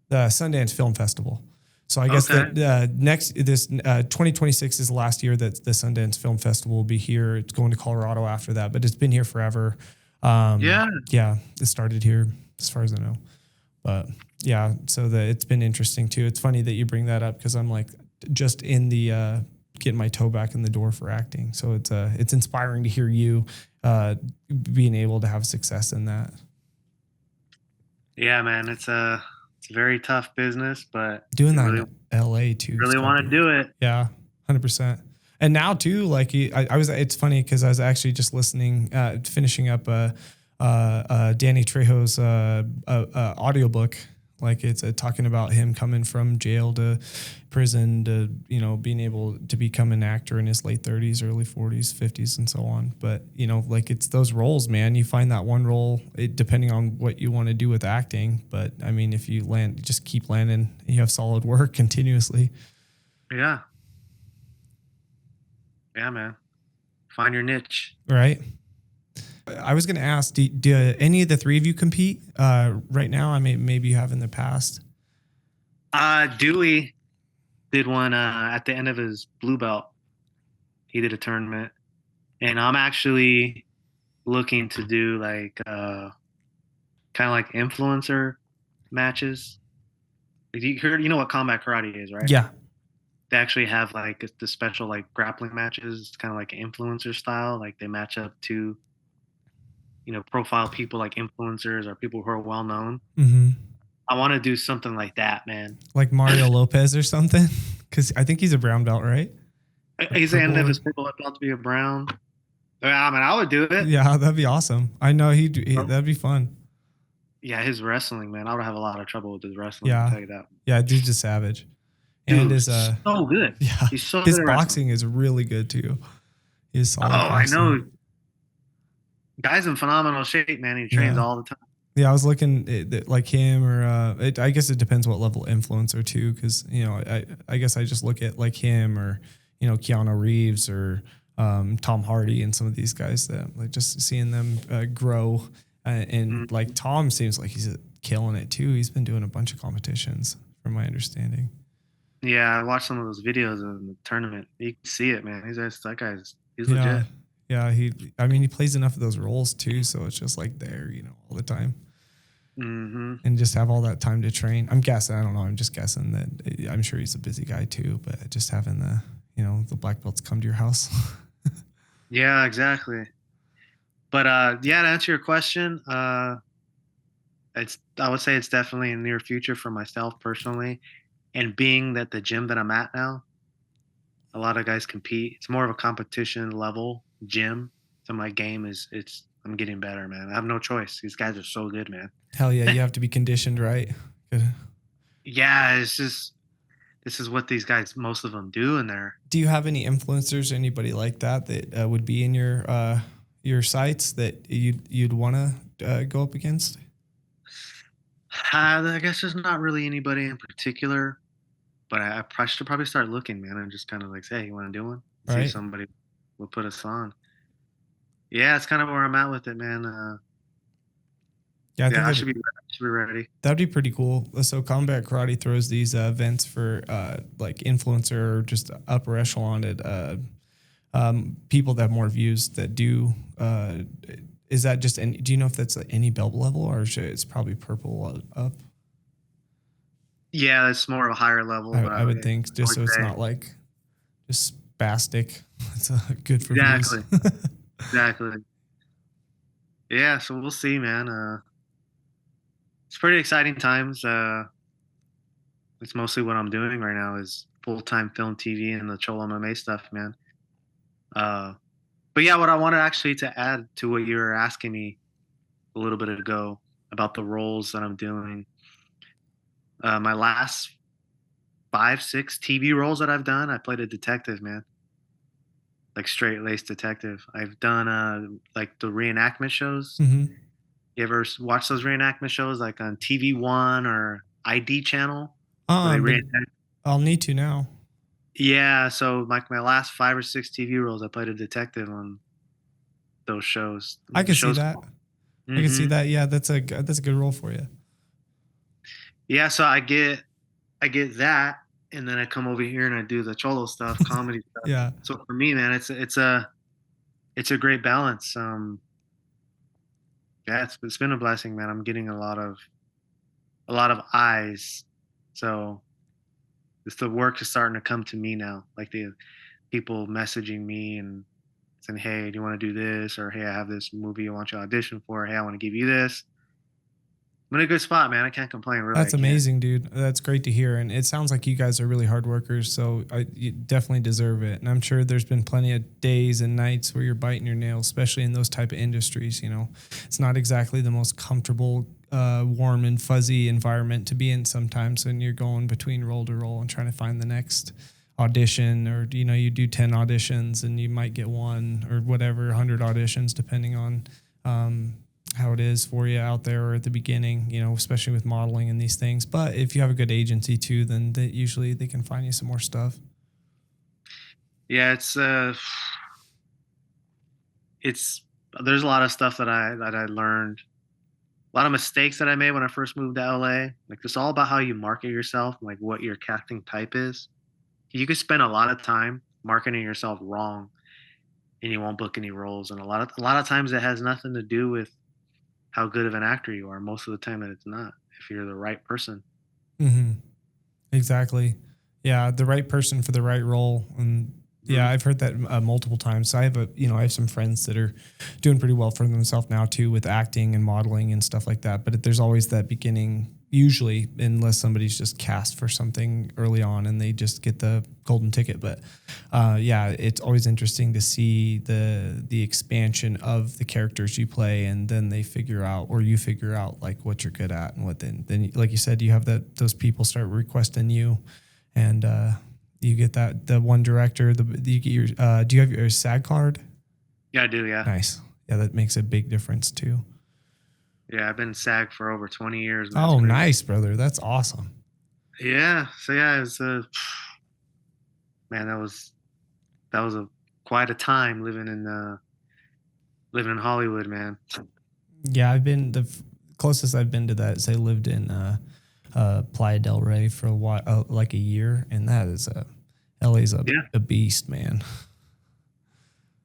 The Sundance Film Festival. So I guess Okay. that this 2026 is the last year that the Sundance Film Festival will be here. It's going to Colorado after that, but it's been here forever. Yeah. Yeah, it started here as far as I know. But yeah, so it's been interesting too. It's funny that you bring that up because I'm like just in the getting my toe back in the door for acting. So it's inspiring to hear you being able to have success in that. Yeah, man. It's a very tough business, but Doing if you that really in LA too. It's really gotta want to be, do it. yeah, 100%. And now too, like I was, it's funny because I was actually just listening, finishing up Danny Trejo's audiobook. Like it's talking about him coming from jail to prison to, being able to become an actor in his late 30s, early 40s, 50s, and so on. But, like it's those roles, man. You find that one role, depending on what you want to do with acting. But I mean, if you just keep landing, you have solid work continuously. Yeah. Yeah, man. Find your niche. Right. I was going to ask, do any of the three of you compete right now? I mean, maybe you have in the past. Dewey did one at the end of his blue belt. He did a tournament, and I'm actually looking to do like kind of like influencer matches. You know what combat karate is, right? Yeah. They actually have like the special like grappling matches, kind of like influencer style. Like they match up to profile people like influencers or people who are well known. Mm-hmm. I want to do something like that, man. Like Mario Lopez or something. Because I think he's a brown belt, right? Like He's ended up purple. his purple about to be a brown. I mean, I would do it. Yeah, that'd be awesome. I know that'd be fun. Yeah, his wrestling, man. I would have a lot of trouble with his wrestling. I'll Yeah. tell you that. Yeah, dude's a savage. And Dude, his so good. yeah, He's so his good at boxing wrestling. is really good too. He's Oh, solid I know. boxing. Guy's in phenomenal shape, man. He trains Yeah. all the time. Yeah, I was looking at like him or I guess it depends what level influencer too, because I guess I just look at like him or Keanu Reeves or Tom Hardy and some of these guys that like just seeing them grow and like Tom seems like he's killing it too. He's been doing a bunch of competitions from my understanding. Yeah, I watched some of those videos in the tournament. You can see it, man. He's Yeah, legit. yeah. He plays enough of those roles too, so it's just like there, all the time. Hmm. And just have all that time to train. I'm guessing. I don't know. I'm just guessing that I'm sure he's a busy guy too. But just having the black belts come to your house. Yeah, exactly. But yeah, to answer your question, I would say it's definitely in the near future for myself personally. And being that the gym that I'm at now, a lot of guys compete. It's more of a competition level gym. So my game I'm getting better, man. I have no choice. These guys are so good, man. Hell yeah, you have to be conditioned right. Good. Yeah, it's just this is what these guys, most of them do, and they're Do you have any influencers, anybody like that would be in your sites that you'd want to go up against? I guess there's not really anybody in particular, but I should probably start looking, man, and just kind of like say, hey, you want to do one? See if Right. somebody will put us on. Yeah, it's kind of where I'm at with it, man. Yeah, I think Yeah, I should be ready. that'd be pretty cool. So Combat Karate throws these events for like influencer or just upper echelon people that have more views that do. Is that just any? Do you know if that's any belt level or it's probably purple up? Yeah, it's more of a higher level, but I would think I just would so it's say not like just spastic. It's good for views. exactly, exactly. Yeah, so we'll see, man. It's pretty exciting times. It's mostly what I'm doing right now is full time film, TV, and the Cholo MMA stuff, man. Uh, but yeah, what I wanted actually to add to what you were asking me a little bit ago about the roles that I'm doing. My last 5, 6 TV roles that I've done, I played a detective, man. like straight laced detective. I've done like the reenactment shows. Mm-hmm. You ever watch those reenactment shows like on TV One or ID channel where they But reenact? I'll need to now. Yeah, so like my last 5 or 6 TV roles, I played a detective on those shows. I The can see shows. that. I can see Mm-hmm. that. Yeah, that's a good role for you. Yeah, so I get that, and then I come over here and I do the cholo stuff, comedy stuff. Yeah. So for me, man, it's a great balance. Yeah, it's been a blessing, man. I'm getting a lot of eyes. So it's the work is starting to come to me now. Like the people messaging me and saying, "Hey, do you want to do this?" Or, "Hey, I have this movie I want you to audition for. Hey, I want to give you this." I'm in a good spot, man. I can't complain. Really, I That's can't. amazing, dude. That's great to hear. And it sounds like you guys are really hard workers, so you definitely deserve it. And I'm sure there's been plenty of days and nights where you're biting your nails, especially in those type of industries. It's not exactly the most comfortable, warm and fuzzy environment to be in sometimes, and you're going between role to role and trying to find the next audition, or you do 10 auditions and you might get one or whatever, 100 auditions depending on how it is for you out there or at the beginning, especially with modeling and these things. But if you have a good agency too, then usually they can find you some more stuff. Yeah, it's there's a lot of stuff that I learned, a lot of mistakes that I made when I first moved to LA. Like it's all about how you market yourself, like what your casting type is. You could spend a lot of time marketing yourself wrong, and you won't book any roles. And a lot of times it has nothing to do with how good of an actor you are. Most of the time, that it's not. If you're the right person. Mm-hmm. Exactly. Yeah, the right person for the right role. And yeah, Mhm. I've heard that multiple times. So I have some friends that are doing pretty well for themselves now too with acting and modeling and stuff like that. But there's always that beginning, usually, unless somebody's just cast for something early on and they just get the golden ticket. But yeah, it's always interesting to see the expansion of the characters you play, and then they figure out, or you figure out like what you're good at, and what then like you said, you have those people start requesting you, and you get the one director. You get your. Do you have your SAG card? Yeah, I do. Yeah, Nice. Yeah, that makes a big difference too. yeah. I've been SAG for over 20 years, man. It's Oh, crazy. nice, brother. That's awesome. Yeah. So yeah, it's man. That was a quite a time living in Hollywood, man. Yeah, I've been closest I've been to that is I lived in Playa del Rey for a while, like a year, and that is LA's Yeah. a beast, man.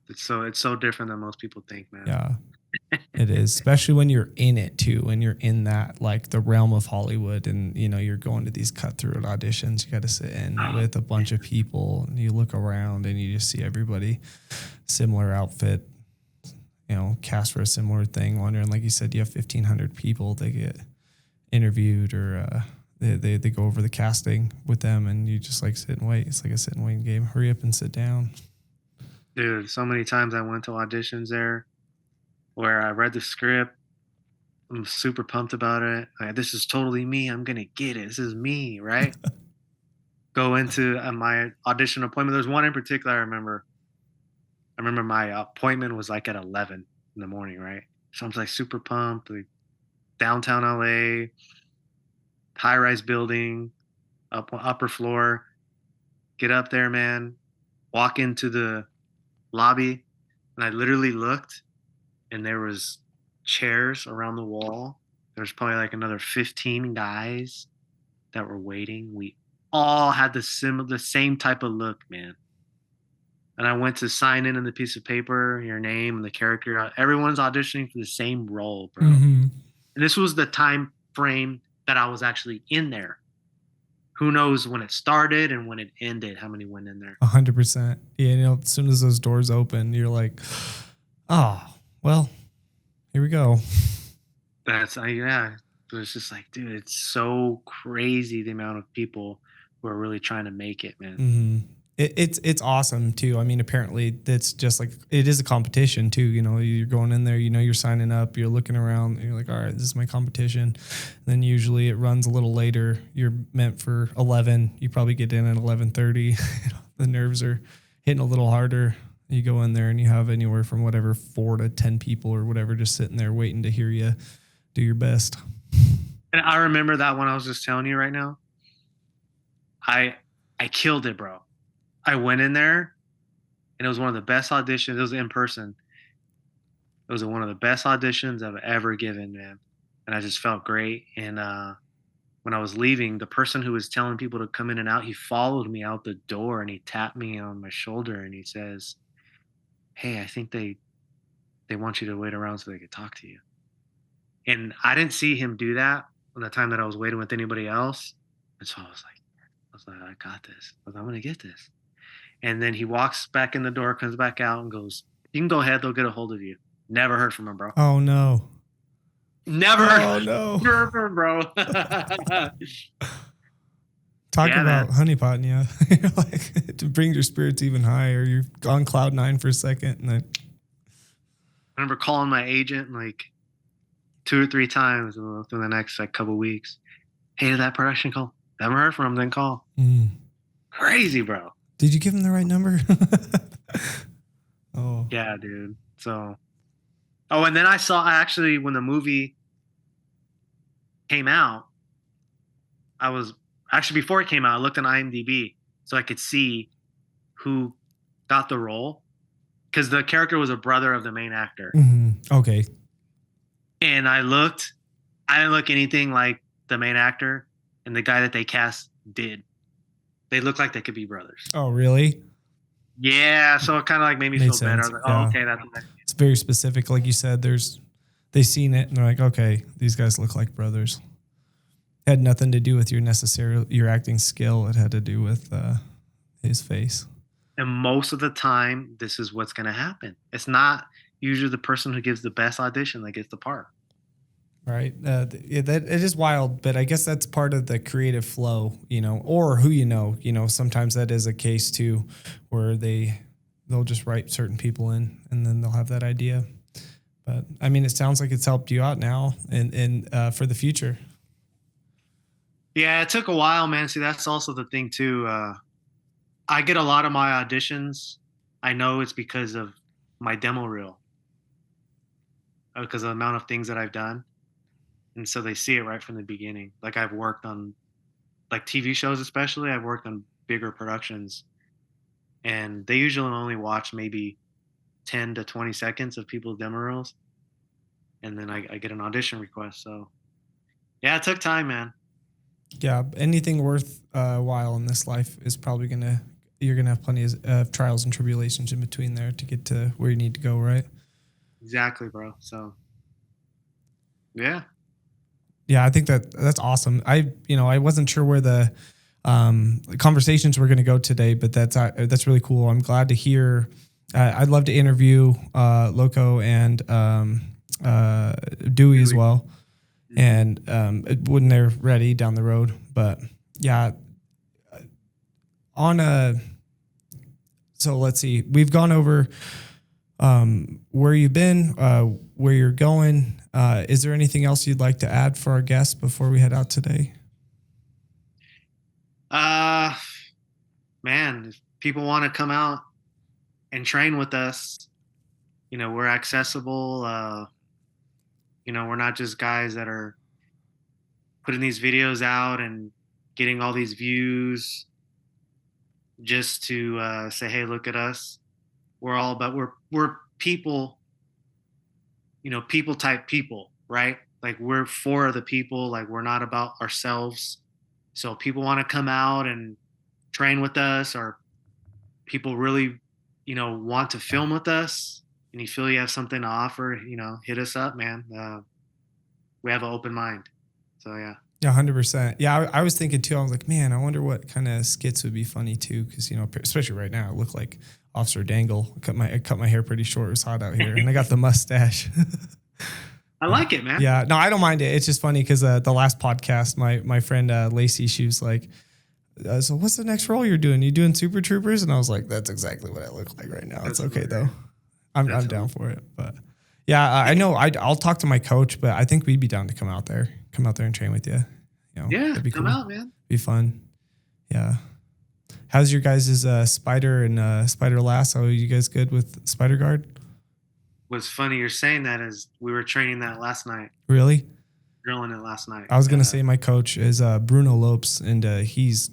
It's so different than most people think, man. Yeah, it is, especially when you're in it too, when you're in that like the realm of Hollywood, and you're going to these cutthroat auditions. You got to sit in with a bunch of people, and you look around and you just see everybody similar outfit, cast for a similar thing. Wondering, like you said, you have 1,500 people. They get interviewed, or they go over the casting with them, and you just like sit and wait. It's like a sit and wait game. Hurry up and sit down. Dude, so many times I went to auditions there where I read the script. I'm super pumped about it. Like, this is totally me. I'm gonna get it. This is me, right? Go into my audition appointment. There's one in particular I remember. I remember my appointment was like at 11 in the morning, right? So I'm like super pumped. Like downtown LA, high rise building, upper floor. Get up there, man. Walk into the lobby, and I literally looked, and there was chairs around the wall. There's probably like another 15 guys that were waiting. We all had the same type of look, man. And I went to sign in the piece of paper, your name and the character. Everyone's auditioning for the same role, bro. Mm-hmm. And this was the time frame that I was actually in there. Who knows when it started and when it ended? How many went in there? 100%. Yeah, as soon as those doors open, you're like, oh, well, here we go. Yeah. It was just like, dude, it's so crazy the amount of people who are really trying to make it, man. Mm-hmm. It's awesome too. I mean, apparently it's just like it is a competition too. You're going in there. You're signing up. You're looking around. And you're like, all right, this is my competition. And then usually it runs a little later. You're meant for 11. You probably get in at 11:30. The nerves are hitting a little harder. You go in there and you have anywhere from whatever 4 to 10 people or whatever just sitting there waiting to hear you do your best. And I remember that one I was just telling you right now. I killed it, bro. I went in there and it was one of the best auditions. It was in person. It was one of the best auditions I've ever given, man. And I just felt great. And when I was leaving, the person who was telling people to come in and out, he followed me out the door and he tapped me on my shoulder and he says, "Hey, I think they want you to wait around so they could talk to you." And I didn't see him do that on the time that I was waiting with anybody else. And so I was like, I got this. I'm going to get this. And then he walks back in the door, comes back out and goes, "You can go ahead. They'll get a hold of you." Never heard from him, bro. Oh, no. Never Oh, no. heard from him, bro. Talk Yeah, about man. honeypotting, yeah. You're like, to bring your spirits even higher. You're on cloud 9 for a second. And then, I remember calling my agent like 2 or 3 times within the next like couple weeks. "Hey, did that production call? Never heard from him, then call." Crazy, bro. Did you give him the right number? Oh. Yeah, dude. So, oh, and then I saw actually when the movie came out, I was actually before it came out, I looked on IMDb so I could see who got the role because the character was a brother of the main actor. Okay. And I didn't look anything like the main actor, and the guy that they cast did. They looked like they could be brothers. Oh, really? Yeah, so it kind of like made me feel better. I was like, oh, okay, that's nice. It's very specific. Like you said, they seen it and they're like, okay, these guys look like brothers. It had nothing to do with your acting skill. It had to do with his face. And most of the time, this is what's going to happen. It's not usually the person who gives the best audition that gets the part. Right. It is wild, but I guess that's part of the creative flow, or who sometimes that is a case too, where they'll just write certain people in and then they'll have that idea. But I mean, it sounds like it's helped you out now and for the future. Yeah, it took a while, man. See, that's also the thing too. I get a lot of my auditions. I know it's because of my demo reel, because of the amount of things that I've done. And so they see it right from the beginning. Like I've worked on like TV shows, especially I've worked on bigger productions, and they usually only watch maybe 10 to 20 seconds of people's demo reels. And then I get an audition request. So yeah, it took time, man. Yeah. Anything worth while in this life is probably you're going to have plenty of trials and tribulations in between there to get to where you need to go. Right. Exactly, bro. So yeah. Yeah, I think that's awesome. I wasn't sure where the conversations were going to go today, but that's really cool. I'm glad to hear. I'd love to interview Loco and Dewey as well, and when they're ready down the road. But yeah, so let's see. We've gone over where you've been, where you're going. Is there anything else you'd like to add for our guests before we head out today? Man, if people want to come out and train with us, we're accessible. We're not just guys that are putting these videos out and getting all these views just to say, "Hey, look at us." We're people, people type people, right? Like we're for the people, like we're not about ourselves. So people want to come out and train with us, or people really, want to film with us and you feel you have something to offer, hit us up, man. We have an open mind. So yeah. Yeah, 100%. Yeah, I was thinking too. I was like, man, I wonder what kind of skits would be funny too, because especially right now, I look like Officer Dangle. I cut my hair pretty short. It was hot out here, and I got the mustache. I like it, man. Yeah, no, I don't mind it. It's just funny because the last podcast, my friend Lacey, she was like, "So what's the next role you're doing? You doing Super Troopers?" And I was like, "That's exactly what I look like right now. It's okay though. I'm down for it." But yeah, I know I'll talk to my coach, but I think we'd be down to come out there and train with you. Yeah, that'd be come cool. out, man. Be fun. Yeah. How's your guys' spider and spider lasso? Are you guys good with spider guard? What's funny you're saying that is we were training that last night, Really? drilling it last night. I was gonna say my coach is Bruno Lopes, and he's,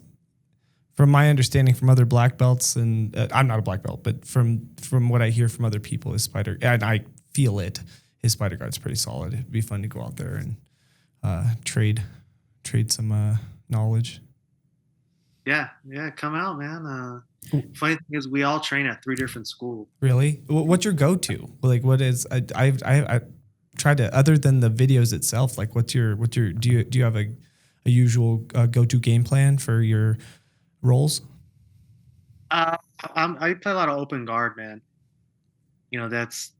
from my understanding from other black belts, and I'm not a black belt, but from what I hear from other people, his spider, and I feel it, his spider guard's pretty solid. It'd be fun to go out there and trade some knowledge. Yeah, yeah, come out, man. Funny thing is, we all train at 3 different schools. Really? What's your go-to? Like, what is I tried to, other than the videos itself. Like, what's your do you have a usual go-to game plan for your roles? Uh, I play a lot of open guard, man. You know, that's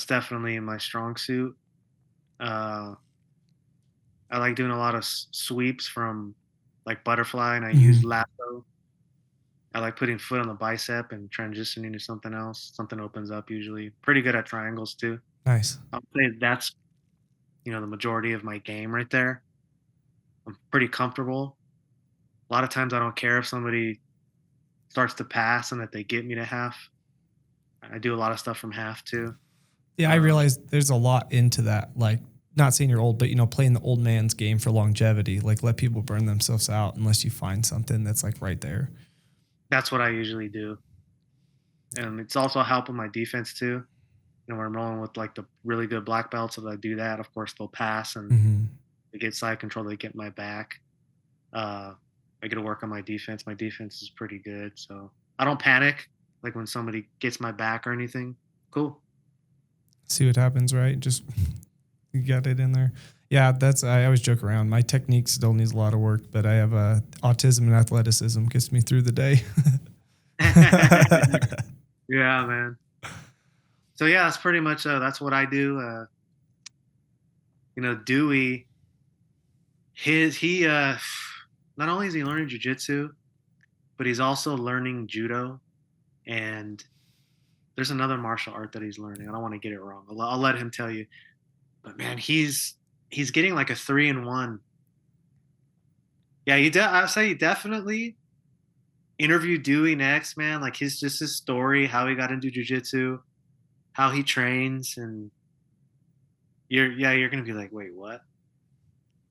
definitely my strong suit. Uh, I like doing a lot of sweeps from like butterfly, and I use Hmm. lasso. I like putting foot on the bicep and transitioning to something else. Something opens up usually. Pretty good at triangles too. Nice. I'll say that's the majority of my game right there. I'm pretty comfortable. A lot of times I don't care if somebody starts to pass and that they get me to half. I do a lot of stuff from half too. Yeah, I Um, realize there's a lot into that. Like, not saying you're old, but playing the old man's game for longevity. Like, let people burn themselves out unless you find something that's like right there. that's what I usually do, and it's also helping my defense too. When I'm rolling with like the really good black belts, if I do that, of course they'll pass and Hmm. they get side control. They get my back. Uh, I get to work on my defense. My defense is pretty good, so I don't panic. Like when somebody gets my back or anything, cool. See what happens, right? Just you got it in there. Yeah, I always joke around. My technique still needs a lot of work, but I have autism and athleticism gets me through the day. Yeah, man. So yeah, that's pretty much that's what I do. Dewey, he not only is he learning jujitsu, but he's also learning judo, and there's another martial art that he's learning. I don't want to get it wrong. I'll let him tell you. But man, he's getting like a 3-in-1. Yeah, I'll say you definitely interview Dewey next, man. Like his story, how he got into jujitsu, how he trains, and you're gonna be like, wait, what?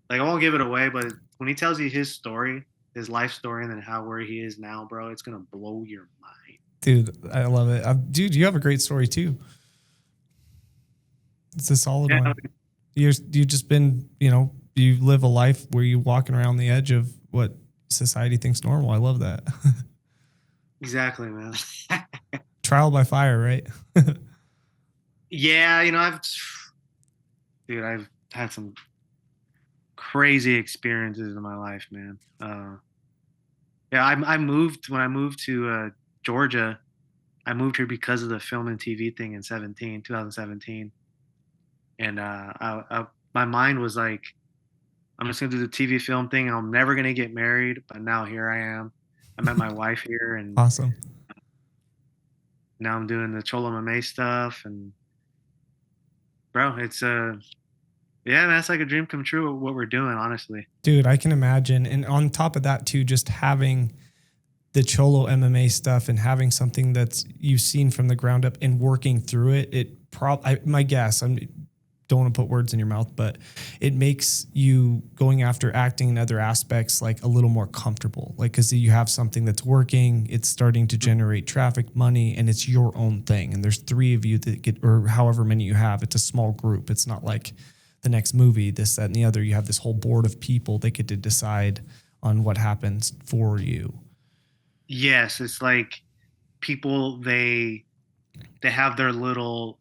Like I won't give it away, but when he tells you his story, his life story, and then how where he is now, bro, it's gonna blow your mind. Dude, I love it. Dude, you have a great story too. It's a solid Yeah, one. You just been, you live a life where you walking around the edge of what society thinks normal. I love that. exactly, man. Trial by fire, right? Yeah, I've had some crazy experiences in my life, man. Yeah, I moved when I moved to Georgia. I moved here because of the film and TV thing in 2017, and my mind was like, I'm just gonna do the TV film thing, and I'm never gonna get married. But now here I am. I met my wife here, and Awesome. now I'm doing the Cholo MMA stuff, and bro, it's yeah, that's like a dream come true. What we're doing, honestly. Dude, I can imagine. And on top of that, too, just having the Cholo MMA stuff and having something that's you've seen from the ground up and working through it, my guess, I don't want to put words in your mouth, but it makes you going after acting and other aspects like a little more comfortable. Like, cause you have something that's working, it's starting to generate traffic, money, and it's your own thing. And there's three of you that get, or however many you have, it's a small group. It's not like the next movie, this, that, and the other. You have this whole board of people that get to decide on what happens for you. Yes, it's like people they have their little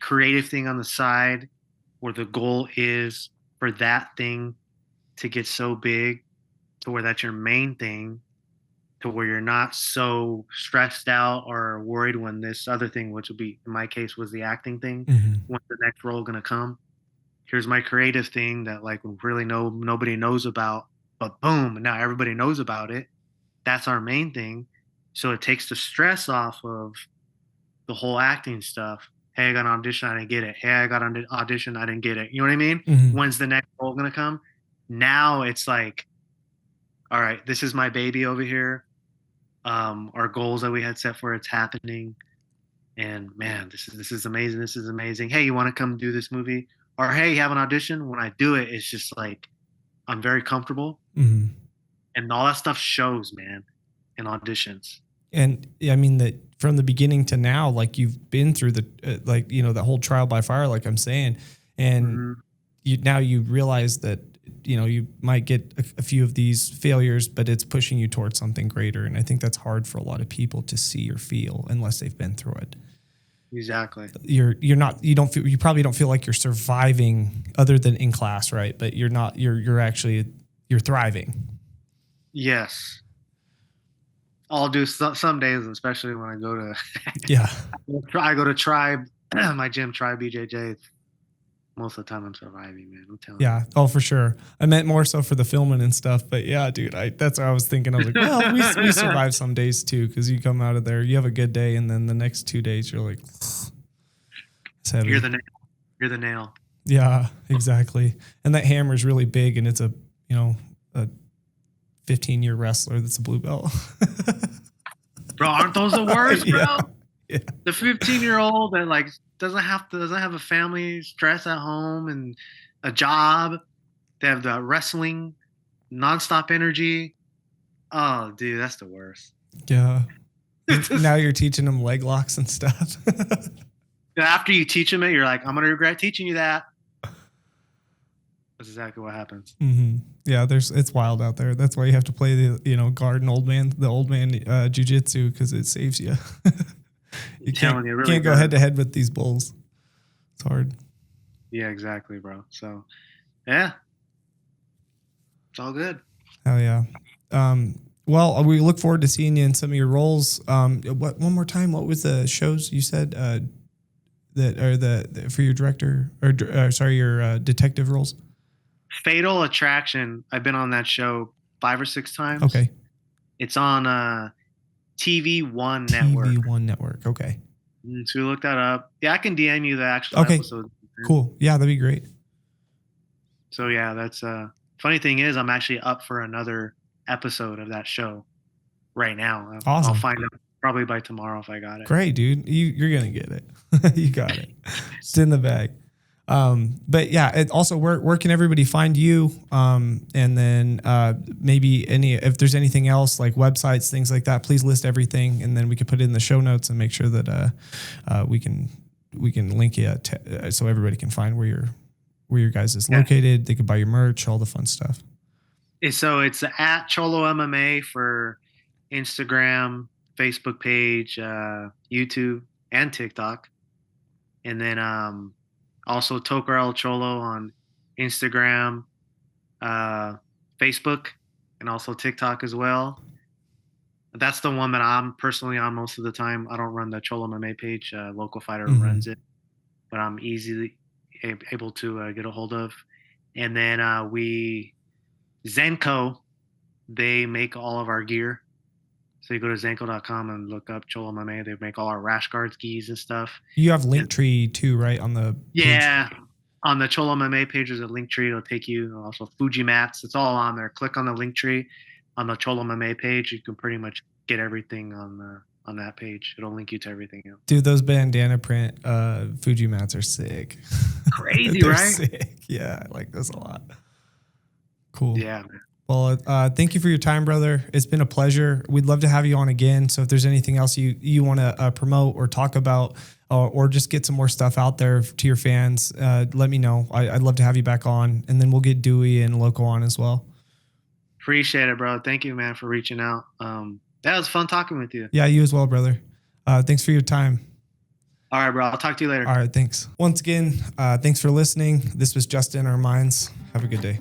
creative thing on the side where the goal is for that thing to get so big to where that's your main thing to where you're not so stressed out or worried when this other thing, which would be in my case was the acting thing, Mm-hmm. when's the next role gonna come? Here's my creative thing that like really nobody knows about, but boom, now everybody knows about it. That's our main thing. So it takes the stress off of the whole acting stuff. Hey, I got an audition, I didn't get it. Hey, I got an audition, I didn't get it. You know what I mean? Mm-hmm. When's the next role gonna come? Now it's like, all right, this is my baby over here. Our goals that we had set for it's happening. And man, this is amazing. This is amazing. Hey, you want to come do this movie? Or hey, you have an audition? When I do it, it's just like I'm very comfortable, Mm-hmm. and all that stuff shows, man, in auditions. And I mean that from the beginning to now, like you've been through the like the whole trial by fire, like I'm saying, and Mm-hmm. you realize that you might get a few of these failures, but it's pushing you towards something greater. And I think that's hard for a lot of people to see or feel unless they've been through it. Exactly. You probably don't feel like you're surviving other than in class, right? But you're actually thriving. Yes. I'll do some days, especially when I go to Yeah. I go to Tribe, my gym, Tribe BJJ. Most of the time, I'm surviving, man. I'm telling Yeah. Oh, for sure. I meant more so for the filming and stuff, but yeah, dude, that's what I was thinking. I was like, well, we survive some days too. Cause you come out of there, you have a good day. And then the next 2 days you're like, it's heavy. You're the nail. You're the nail. Yeah, exactly. And that hammer is really big, and it's a 15-year wrestler that's a blue belt. Bro, aren't those the worst, bro? Yeah. Yeah. The 15-year-old that like doesn't have a family, stress at home, and a job. They have the wrestling, nonstop energy. Oh, dude, that's the worst. Yeah. Now you're teaching them leg locks and stuff. After you teach them it, you're like, I'm gonna regret teaching you that. That's exactly what happens. Mm-hmm. Yeah, it's wild out there. That's why you have to play the guard and old man jujitsu, because it saves you. You can't go head to head with these bulls. It's hard. Yeah, exactly, bro. So, yeah, it's all good. Hell yeah. Well, we look forward to seeing you in some of your roles. One more time? What was the shows you said that are the for your director or your detective roles? Fatal Attraction. I've been on that show 5 or 6 times. Okay. It's on TV One Network. TV One Network. Okay. So you look that up. Yeah, I can DM you the actual episode. Cool. Yeah, that'd be great. So yeah, that's funny thing is I'm actually up for another episode of that show right now. Awesome. I'll find out probably by tomorrow if I got it. Great, dude. You're gonna get it. You got it. It's in the bag. But yeah, also where can everybody find you? And then maybe if there's anything else like websites, things like that, please list everything, and then we can put it in the show notes and make sure that we can link you so everybody can find where your guys is located. They can buy your merch, all the fun stuff. So it's at Cholo MMA for Instagram, Facebook page, YouTube, and TikTok, and then also Toker El Cholo on Instagram, Facebook, and also TikTok as well. That's the one that I'm personally on most of the time. I don't run the Cholo MMA page. Local Fighter runs it, but I'm easily able to get a hold of. And then Zenko, they make all of our gear. So you go to zenko.com and look up Cholo MMA. They make all our rash guards, gis, and stuff. You have Linktree too, right? On the page? On the Cholo MMA page, there's a Linktree. It'll take you. Also Fuji mats. It's all on there. Click on the Linktree on the Cholo MMA page. You can pretty much get everything on that page. It'll link you to everything else. Dude, those bandana print Fuji mats are sick. Crazy, right? Sick. Yeah, I like those a lot. Cool. Yeah, man. Well, thank you for your time, brother. It's been a pleasure. We'd love to have you on again. So if there's anything else you want to promote or talk about or just get some more stuff out there to your fans, let me know. I'd love to have you back on, and then we'll get Dewey and Loco on as well. Appreciate it, bro. Thank you, man, for reaching out. That was fun talking with you. Yeah, you as well, brother. Thanks for your time. All right, bro. I'll talk to you later. All right, thanks. Once again, thanks for listening. This was Just in Our Minds. Have a good day.